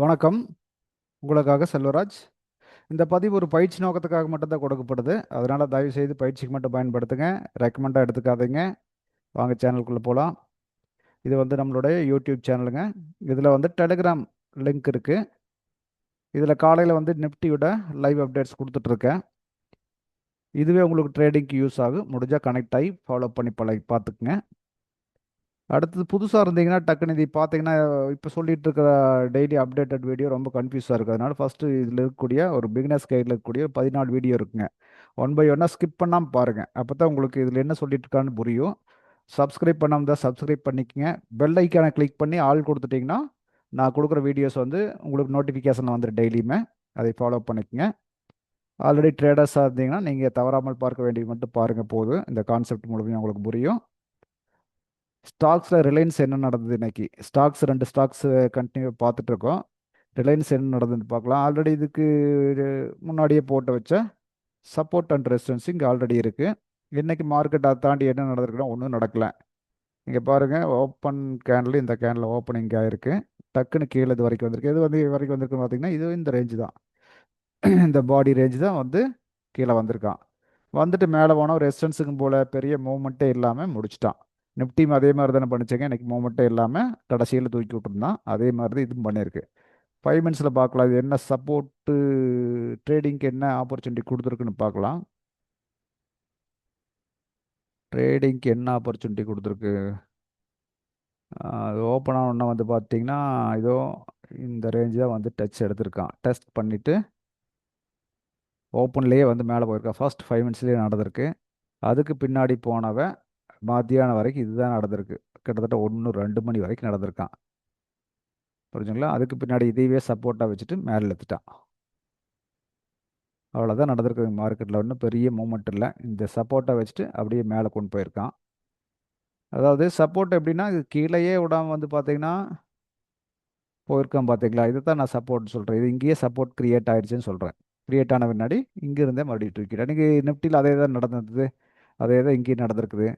வணக்கம். உங்களுக்காக செல்வராஜ். இந்த பதிவு ஒரு பயிற்சி நோக்கத்துக்காக மட்டும் தான் கொடுக்கப்படுது. அதனால் தயவுசெய்து பயிற்சிக்கு மட்டும் பயன்படுத்துங்க. ரெக்கமெண்டாக எடுத்துக்காதீங்க. வாங்க சேனலுக்குள்ளே போகலாம். இது வந்து நம்மளுடைய யூடியூப் சேனலுங்க. இதில் வந்து டெலிகிராம் லிங்க் இருக்குது. இதில் காலையில் வந்து நிஃப்டியோட லைவ் அப்டேட்ஸ் கொடுத்துட்ருக்கேன். இதுவே உங்களுக்கு ட்ரேடிங்க்கு யூஸ் ஆகும். முடிஞ்சால் கனெக்ட் ஆகி ஃபாலோ பண்ணி பார்த்துக்குங்க. அடுத்தது புதுசாக இருந்தீங்கன்னா டக்குன்னு இது பார்த்தீங்கன்னா இப்போ சொல்லிட்டு இருக்கிற டெய்லி அப்டேட்டட் வீடியோ ரொம்ப கன்ஃபியூஸாக இருக்குது. அதனால ஃபஸ்ட்டு இதில் இருக்கக்கூடிய ஒரு பிகினர்ஸ் கைடில் இருக்கக்கூடிய 14 வீடியோ இருக்குங்க. ஒன் பை ஒன்னாக ஸ்கிப் பண்ணாமல் பாருங்கள். அப்போ தான் உங்களுக்கு இதில் என்ன சொல்லிட்டு இருக்கான்னு புரியும். சப்ஸ்கிரைப் பண்ணாமல் தான் சப்ஸ்கிரைப் பண்ணிக்கங்க. பெல் ஐக்கானை கிளிக் பண்ணி ஆல் கொடுத்துட்டிங்கன்னா நான் கொடுக்குற வீடியோஸ் வந்து உங்களுக்கு நோட்டிஃபிகேஷன் வந்துடும் டெய்லியுமே. அதை ஃபாலோ பண்ணிக்கங்க. ஆல்ரெடி ட்ரேடர்ஸாக இருந்தீங்கன்னா நீங்கள் தவறாமல் பார்க்க வேண்டியது மட்டும் பாருங்கள் போதும். இந்த கான்செப்ட் முழுமையாக உங்களுக்கு புரியும். ஸ்டாக்ஸில் ரிலையன்ஸ் என்ன நடந்தது இன்னைக்கு? ரெண்டு ஸ்டாக்ஸ் கண்டினியூ பார்த்துட்டு இருக்கோம். ரிலையன்ஸ் என்ன நடந்ததுன்னு பார்க்கலாம். ஆல்ரெடி இதுக்கு முன்னாடியே போட்டு வச்ச சப்போர்ட் அண்ட் ரெசிஸ்டன்ஸ் இங்கே ஆல்ரெடி இருக்குது. இன்னைக்கு மார்க்கெட் அதை தாண்டி என்ன நடந்திருக்குன்னா ஒன்றும் நடக்கல. இங்கே பாருங்கள், ஓப்பன் கேண்டில் இந்த கேண்டில் ஓப்பனிங் ஆகிருக்கு. டக்குன்னு கீழே இது வரைக்கும் வந்திருக்கு. இது வந்து இது வரைக்கும் வந்திருக்குன்னு பார்த்தீங்கன்னா இது இந்த ரேஞ்சு தான். இந்த பாடி ரேஞ்சு தான் வந்து கீழே வந்திருக்கான். வந்துட்டு மேலே போனால் ரெசிஸ்டன்ஸுக்கும் போல் பெரிய மூவ்மெண்ட்டே இல்லாமல் முடிச்சிட்டான். நிஃப்டியும் அதே மாதிரி தானே பண்ணிச்சேங்க. எனக்கு மூவ்மெண்ட்டே இல்லாமல் கடைசியில் தூக்கி விட்டுருந்தான். அதே மாதிரி தான் இதுவும் பண்ணியிருக்கு. 5 மினிட்ஸில் பார்க்கலாம் இது என்ன சப்போர்ட்டு, ட்ரேடிங்க்கு என்ன ஆப்பர்ச்சுனிட்டி கொடுத்துருக்குன்னு பார்க்கலாம். ட்ரேடிங்க்கு என்ன ஆப்பர்ச்சுனிட்டி கொடுத்துருக்கு? அது ஓப்பன் ஆனோன்னா வந்து பார்த்தீங்கன்னா இதோ இந்த ரேஞ்சு தான் வந்து டச் எடுத்திருக்கான். டெஸ்ட் பண்ணிவிட்டு ஓப்பன்லேயே வந்து மேலே போயிருக்கான். ஃபர்ஸ்ட் 5 மினிட்ஸ்லேயே நடந்திருக்கு. அதுக்கு பின்னாடி போனவன் மத்தியானம் வரைக்கும் இதுதான் நடந்திருக்கு. கிட்டத்தட்ட 1-2 மணி வரைக்கும் நடந்திருக்கான். புரிஞ்சுங்களா? அதுக்கு பின்னாடி இதையவே சப்போர்ட்டாக வச்சுட்டு மேலே எடுத்துட்டான். அவ்வளோதான் நடந்திருக்கு. மார்க்கெட்டில் ஒன்றும் பெரிய மூமெண்ட் இல்லை. இந்த சப்போர்ட்டை வச்சுட்டு அப்படியே மேலே கொண்டு போயிருக்கான். அதாவது சப்போர்ட் எப்படின்னா இது கீழேயே விடாமல் வந்து பார்த்தீங்கன்னா போயிருக்கான். பார்த்தீங்களா? இதை தான் நான் சப்போர்ட் சொல்கிறேன். இது இங்கேயே சப்போர்ட் கிரியேட் ஆயிடுச்சுன்னு சொல்கிறேன். கிரியேட் ஆன பின்னாடி இங்கேருந்தே மறுபடியும் தூக்கிட்டேன். எனக்கு நிஃப்டியில் அதே தான் நடந்தது. அதே தான் இங்கேயும் நடந்திருக்குது.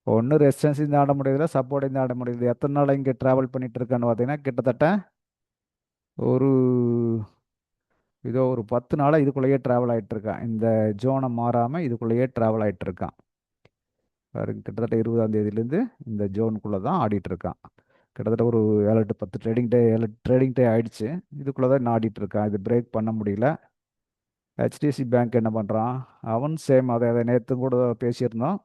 ஒன்றும் ரெசிஸ்டன்ஸ் இந்த ஆட முடியல, சப்போர்ட் இந்த ஆட முடியல. எத்தனை நாள் இங்கே ட்ராவல் பண்ணிட்டு இருக்கான்னு பார்த்தீங்கன்னா கிட்டத்தட்ட ஒரு இதோ ஒரு 10 நாளாக இதுக்குள்ளேயே ட்ராவல் ஆகிட்டு இருக்கான். இந்த ஜோனை மாறாமல் இதுக்குள்ளேயே ட்ராவல் ஆகிட்டு இருக்கான். பாருங்க, கிட்டத்தட்ட 20ஆம் தேதியிலேருந்து இந்த ஜோனுக்குள்ளே தான் ஆடிட்டு இருக்கான். கிட்டத்தட்ட ஒரு 7 to 10 ட்ரேடிங் டே ஆயிடுச்சு. இதுக்குள்ளே தான் இன்னும் ஆடிட்டு இருக்கான். இது பிரேக் பண்ண முடியல. ஹெச்டிஎஃப்சி பேங்க் என்ன பண்ணுறான்? அவன் சேம் அதை நேற்று கூட பேசியிருந்தோம்.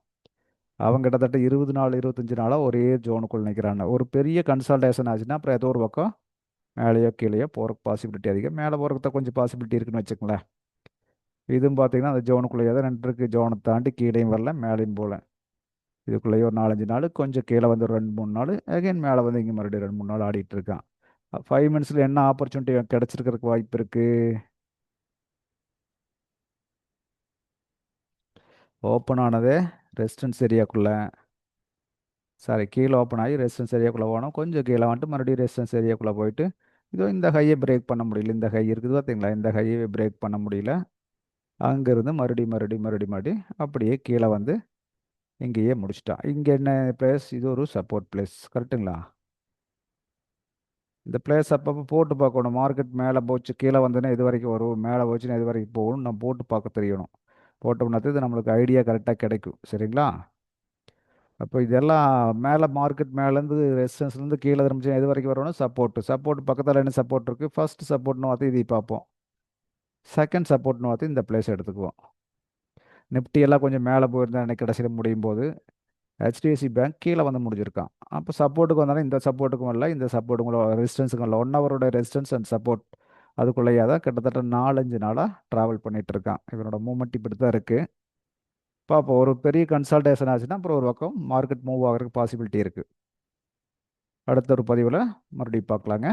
அவன் கிட்டத்தட்ட 20 நாள் 25 நாளாக ஒரே ஜோனுக்குள்ள நிற்கிறான். ஒரு பெரிய கன்சல்டேஷன் ஆச்சுன்னா அப்புறம் ஏதோ ஒரு பக்கம் மேலேயோ கீழேயோ போகிறக்கு பாசிபிலிட்டி அதிகம். மேலே போகிறக்கு தான் கொஞ்சம் பாசிபிலிட்டி இருக்குன்னு வச்சுக்கோங்களேன். இதுவும் பார்த்தீங்கன்னா அந்த ஜோனுக்குள்ளேயே தான் நின்றுருக்கு. ஜோனை தாண்டி கீழேயும் வரல, மேலேயும் போகல. இதுக்குள்ளேயே ஒரு 4-5 நாள் கொஞ்சம் கீழே வந்து ஒரு 2-3 நாள் அகைன் மேலே வந்து இங்கே மறுபடியும் 2-3 நாள் ஆடிட்டு இருக்கான். 5 மினிட்ஸில் என்ன ஆப்பர்ச்சுனிட்டி கிடச்சிருக்கிறதுக்கு வாய்ப்பு இருக்குது? ஓப்பன் ஆனதே ரெசிஸ்டன்ஸ் ஏரியாக்குள்ளே, சாரி கீழே ஓப்பன் ஆகி ரெசிஸ்டன்ஸ் ஏரியாக்குள்ளே போனோம். கொஞ்சம் கீழே வந்துட்டு மறுபடியும் ரெசிஸ்டன்ஸ் ஏரியாக்குள்ளே போயிட்டு இதோ இந்த ஹையை பிரேக் பண்ண முடியல. இந்த ஹை இருக்குது பார்த்தீங்களா? இந்த ஹையை பிரேக் பண்ண முடியல. அங்கேருந்து மறுபடி அப்படியே கீழே வந்து இங்கேயே முடிச்சிட்டான். இங்கே என்ன பிளேஸ்? இது ஒரு சப்போர்ட் பிளேஸ் கரெக்டுங்களா? இந்த பிளேஸ் அப்பப்போ போட்டு பார்க்கணும். மார்க்கெட் மேலே போச்சு கீழே வந்துன்னா இது வரைக்கும் வரும், மேலே போச்சுன்னா இது வரைக்கும் போகணும். நம்ம போட்டு பார்க்க தெரியணும். போட்டோம்னா இது நம்மளுக்கு ஐடியா கரெக்டாக கிடைக்கும். சரிங்களா? அப்போ இதெல்லாம் மேலே மார்க்கெட் மேலேருந்து ரெசிஸ்டன்ஸ்லேருந்து கீழே திரும்பிச்சு எது வரைக்கும் வரணும்? சப்போர்ட் பக்கத்தில் என்ன சப்போர்ட் இருக்குது? ஃபர்ஸ்ட் சப்போர்ட்னு பார்த்து இதை பார்ப்போம். செகண்ட் சப்போர்ட்னு பார்த்து இந்த பிளேஸ் எடுத்துக்குவோம். நிஃப்டி எல்லாம் கொஞ்சம் மேலே போயிருந்தா எனக்கு கடைசியில் முடியும் போது ஹெச்டிஎஃப்சி பேங்க் கீழே வந்து முடிஞ்சிருக்கான். அப்போ சப்போர்ட்டுக்கு வந்தாலும் இந்த சப்போர்ட்டுக்கும் இல்லை, இந்த சப்போர்ட்டுக்கும் ரெசிஸ்டன்ஸுக்கும் இல்லை. 1 ஹவரோட ரெசிஸ்டன்ஸ் அண்ட் சப்போர்ட் அதுக்குள்ளேயே தான் கிட்டத்தட்ட 4-5 நாளாக ட்ராவல் பண்ணிட்டு இருக்கான். இவனோட மூமெண்ட் இப்படி தான் இருக்குது. பார்ப்போம். ஒரு பெரிய கன்சல்டேஷன் ஆச்சுன்னா அப்புறம் ஒரு பக்கம் மார்க்கெட் மூவ் ஆகிறதுக்கு பாசிபிலிட்டி இருக்குது. அடுத்த ஒரு பதிவில் மறுபடியும் பார்க்கலாங்க.